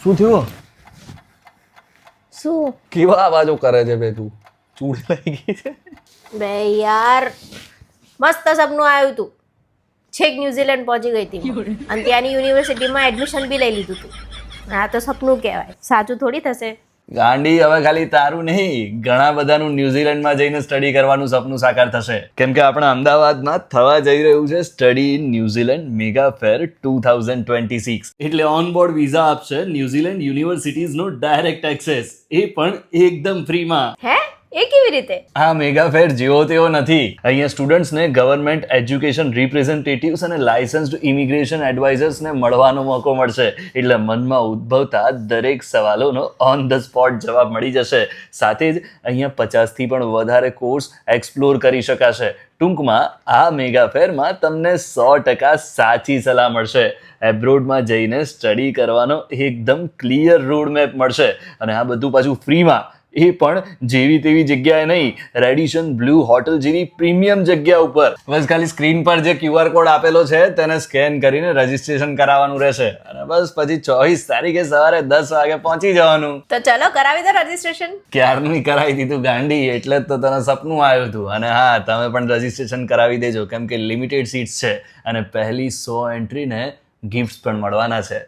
શું થયું? શું કેવા અવાજો કરે છે બે તું? ચૂડ લઈ ગઈ છે? બે યાર મસ્ત સપનું આવ્યું તું. છેક ન્યુઝીલેન્ડ પહોંચી ગઈ હતી હું. અને ત્યાંની યુનિવર્સિટીમાં એડમિશન બી લઈ લીધું હતું. આ તો સપનું કહેવાય, સાચું થોડી થશે. ગાંડી, હવે ખાલી તારું નહીં, ઘણા બધાનું ન્યુઝીલેન્ડમાં જઈને સ્ટડી કરવાનું સપનું સાકાર થશે. કેમ કે આપણા અમદાવાદમાં થવા જઈ રહ્યું છે સ્ટડી ઇન ન્યુઝીલેન્ડ મેગા ફેર 2026. એટલે ઓન બોર્ડ વિઝા આપશે ન્યુઝીલેન્ડ યુનિવર્સિટીઝનો ડાયરેક્ટ એક્સેસ, એ પણ એકદમ ફ્રીમાં. હે એ કેવી રીતે? આ મેગા ફેર જેવો તેવો નથી. અહીંયા સ્ટુડન્ટ્સને ગવર્મેન્ટ એજ્યુકેશન રિપ્રેઝેન્ટેટિવ્સ અને લાયસન્સ્ડ ઇમિગ્રેશન એડવાઇઝર્સને મળવાનો મોકો મળશે. એટલે મનમાં ઉદ્ભવતા દરેક સવાલોનો ઓન ધ સ્પોટ જવાબ મળી જશે. સાથે જ અહીંયા 50થી પણ વધારે કોર્સ એક્સપ્લોર કરી શકાશે. ટૂંકમાં આ મેગા ફેરમાં તમને 100% સાચી સલાહ મળશે. એબ્રોડમાં જઈને સ્ટડી કરવાનો એકદમ ક્લિયર રોડ મેપ મળશે. અને આ બધું પાછું ફ્રીમાં, એ પણ જેવી તેવી જગ્યાએ નહીં, રેડિશન બ્લુ હોટલ જેવી પ્રીમિયમ જગ્યા ઉપર. બસ ખાલી સ્ક્રીન પર જે QR કોડ આપેલો છે તેને સ્કેન કરીને રજીસ્ટ્રેશન કરાવવાનું રહેશે અને બસ પછી 24 તારીખે સવારે 10 વાગે પહોંચી જવાનું. તો ચલો કરાવી દો રજીસ્ટ્રેશન. ક્યારનું કરાવી દીધું ગાંડી, એટલે જ તો તને સપનું આવ્યું હતું. અને હા, તમે પણ રજીસ્ટ્રેશન કરાવી દેજો, કેમ કે લિમિટેડ સીટ્સ છે અને પહેલી 100 એન્ટ્રીને ગિફ્ટ્સ પણ મળવાના છે.